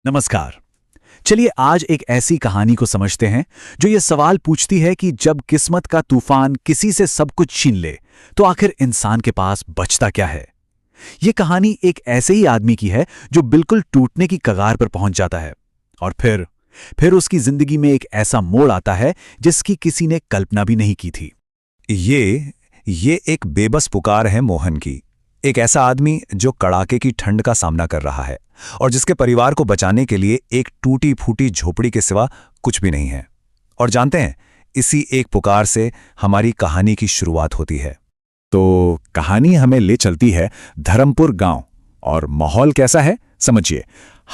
नमस्कार। चलिए आज एक ऐसी कहानी को समझते हैं जो ये सवाल पूछती है कि जब किस्मत का तूफान किसी से सब कुछ छीन ले तो आखिर इंसान के पास बचता क्या है। ये कहानी एक ऐसे ही आदमी की है जो बिल्कुल टूटने की कगार पर पहुंच जाता है और फिर उसकी जिंदगी में एक ऐसा मोड़ आता है जिसकी किसी ने कल्पना भी नहीं की थी। ये एक बेबस पुकार है मोहन की। एक ऐसा आदमी जो कड़ाके की ठंड का सामना कर रहा है और जिसके परिवार को बचाने के लिए एक टूटी फूटी झोपड़ी के सिवा कुछ भी नहीं है। और जानते हैं, इसी एक पुकार से हमारी कहानी की शुरुआत होती है। तो कहानी हमें ले चलती है धर्मपुर गांव। और माहौल कैसा है समझिए।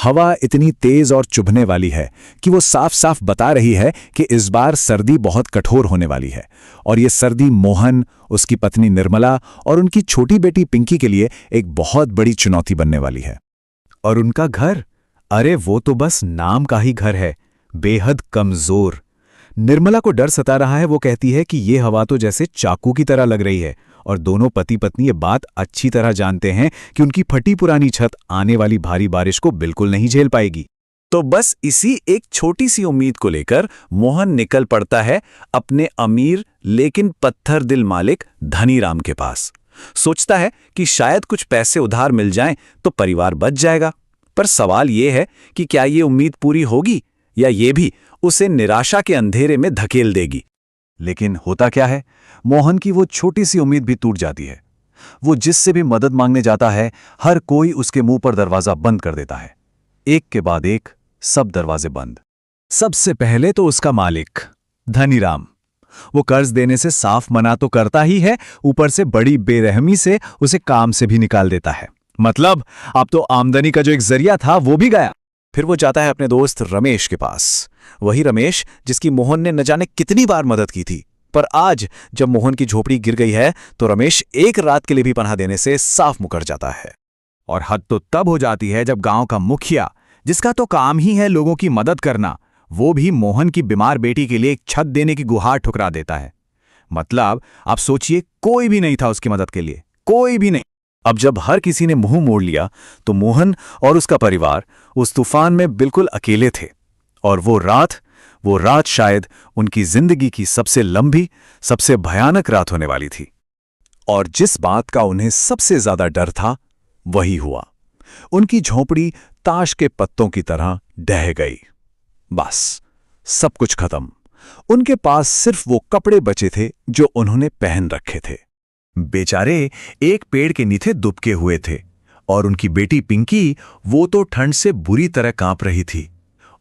हवा इतनी तेज और चुभने वाली है कि वो साफ साफ बता रही है कि इस बार सर्दी बहुत कठोर होने वाली है। और ये सर्दी मोहन, उसकी पत्नी निर्मला और उनकी छोटी बेटी पिंकी के लिए एक बहुत बड़ी चुनौती बनने वाली है। और उनका घर, अरे वो तो बस नाम का ही घर है, बेहद कमजोर। निर्मला को डर सता रहा है। वो कहती है कि ये हवा तो जैसे चाकू की तरह लग रही है और दोनों पति पत्नी ये बात अच्छी तरह जानते हैं कि उनकी फटी पुरानी छत आने वाली भारी बारिश को बिल्कुल नहीं झेल पाएगी। तो बस इसी एक छोटी सी उम्मीद को लेकर मोहन निकल पड़ता है अपने अमीर लेकिन पत्थर दिल मालिक धनीराम के पास। सोचता है कि शायद कुछ पैसे उधार मिल जाएं तो परिवार बच जाएगा। पर सवाल ये है कि क्या ये उम्मीद पूरी होगी या ये भी उसे निराशा के अंधेरे में धकेल देगी। लेकिन होता क्या है, मोहन की वो छोटी सी उम्मीद भी टूट जाती है। वो जिससे भी मदद मांगने जाता है, हर कोई उसके मुंह पर दरवाजा बंद कर देता है। एक के बाद एक सब दरवाजे बंद। सबसे पहले तो उसका मालिक धनीराम। वो कर्ज देने से साफ मना तो करता ही है, ऊपर से बड़ी बेरहमी से उसे काम से भी निकाल देता है। मतलब अब तो आमदनी का जो एक जरिया था वो भी गया। फिर वो जाता है अपने दोस्त रमेश के पास। वही रमेश जिसकी मोहन ने न जाने कितनी बार मदद की थी। पर आज जब मोहन की झोपड़ी गिर गई है तो रमेश एक रात के लिए भी पनाह देने से साफ मुकर जाता है। और हद तो तब हो जाती है जब गांव का मुखिया, जिसका तो काम ही है लोगों की मदद करना, वो भी मोहन की बीमार बेटी के लिए एक छत देने की गुहार ठुकरा देता है। मतलब आप सोचिए, कोई भी नहीं था उसकी मदद के लिए, कोई भी नहीं। अब जब हर किसी ने मुंह मोड़ लिया तो मोहन और उसका परिवार उस तूफान में बिल्कुल अकेले थे। और वो रात शायद उनकी जिंदगी की सबसे लंबी, सबसे भयानक रात होने वाली थी। और जिस बात का उन्हें सबसे ज्यादा डर था वही हुआ। उनकी झोंपड़ी ताश के पत्तों की तरह ढह गई। बस सब कुछ खत्म। उनके पास सिर्फ वो कपड़े बचे थे जो उन्होंने पहन रखे थे। बेचारे एक पेड़ के नीचे दुबके हुए थे। और उनकी बेटी पिंकी, वो तो ठंड से बुरी तरह कांप रही थी।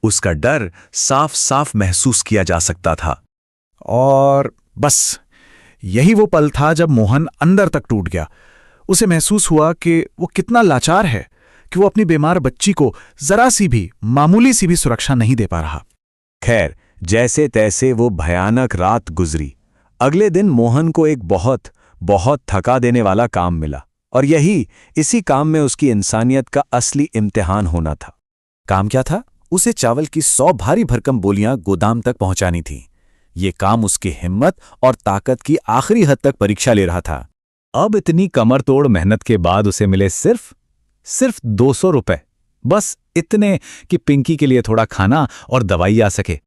उसका डर साफ साफ महसूस किया जा सकता था। और बस यही वो पल था जब मोहन अंदर तक टूट गया। उसे महसूस हुआ कि वो कितना लाचार है कि वो अपनी बीमार बच्ची को जरा सी भी, मामूली सी भी सुरक्षा नहीं दे पा रहा। खैर, जैसे तैसे वो भयानक रात गुजरी। अगले दिन मोहन को एक बहुत थका देने वाला काम मिला। और इसी काम में उसकी इंसानियत का असली इम्तिहान होना था। काम क्या था? उसे चावल की 100 भारी भरकम बोलियां गोदाम तक पहुंचानी थी। ये काम उसकी हिम्मत और ताकत की आखिरी हद तक परीक्षा ले रहा था। अब इतनी कमर तोड़ मेहनत के बाद उसे मिले सिर्फ 200 रुपए, बस इतने कि पिंकी के लिए थोड़ा खाना और दवाई आ सके।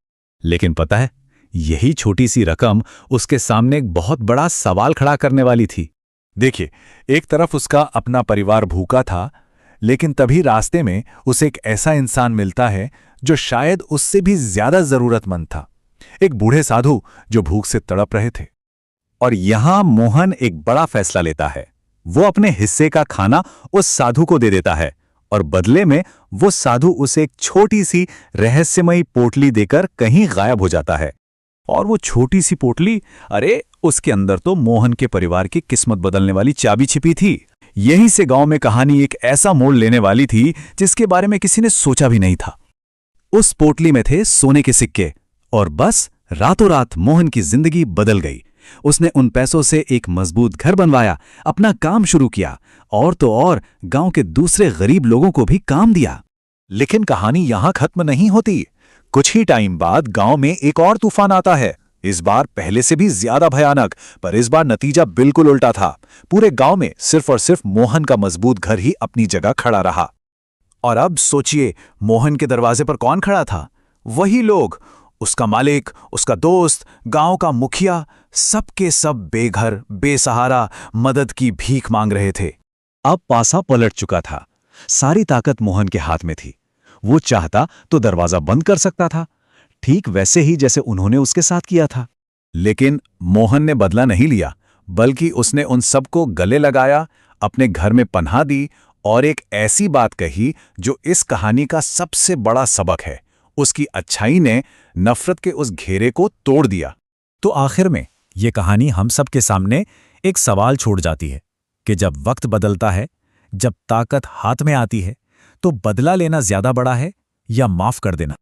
लेकिन पता है, यही छोटी सी रकम उसके सामने एक बहुत बड़ा सवाल खड़ा करने वाली थी। देखिए, एक तरफ उसका अपना परिवार भूखा था, लेकिन तभी रास्ते में उसे एक ऐसा इंसान मिलता है जो शायद उससे भी ज्यादा जरूरतमंद था। एक बूढ़े साधु जो भूख से तड़प रहे थे। और यहां मोहन एक बड़ा फैसला लेता है। वो अपने हिस्से का खाना उस साधु को दे देता है और बदले में वो साधु उसे एक छोटी सी रहस्यमयी पोटली देकर कहीं गायब हो जाता है। और वो छोटी सी पोटली, अरे उसके अंदर तो मोहन के परिवार की किस्मत बदलने वाली चाबी छिपी थी। यहीं से गांव में कहानी एक ऐसा मोड़ लेने वाली थी जिसके बारे में किसी ने सोचा भी नहीं था। उस पोटली में थे सोने के सिक्के और बस रातों रात मोहन की जिंदगी बदल गई। उसने उन पैसों से एक मजबूत घर बनवाया, अपना काम शुरू किया और तो और गांव के दूसरे गरीब लोगों को भी काम दिया। लेकिन कहानी यहां खत्म नहीं होती। कुछ ही टाइम बाद गांव में एक और तूफान आता है। इस बार पहले से भी ज्यादा भयानक, पर इस बार नतीजा बिल्कुल उल्टा था। पूरे गांव में सिर्फ और सिर्फ मोहन का मजबूत घर ही अपनी जगह खड़ा रहा। और अब सोचिए, मोहन के दरवाजे पर कौन खड़ा था? वही लोग, उसका मालिक, उसका दोस्त, गांव का मुखिया, सब के सब बेघर, बेसहारा, मदद की भीख मांग रहे थे। अब पासा पलट चुका था। सारी ताकत मोहन के हाथ में थी। वो चाहता तो दरवाजा बंद कर सकता था, ठीक वैसे ही जैसे उन्होंने उसके साथ किया था। लेकिन मोहन ने बदला नहीं लिया, बल्कि उसने उन सबको गले लगाया, अपने घर में पनाह दी और एक ऐसी बात कही जो इस कहानी का सबसे बड़ा सबक है। उसकी अच्छाई ने नफरत के उस घेरे को तोड़ दिया। तो आखिर में ये कहानी हम सब के सामने एक सवाल छोड़ जाती है कि जब वक्त बदलता है, जब ताकत हाथ में आती है, तो बदला लेना ज्यादा बड़ा है या माफ कर देना?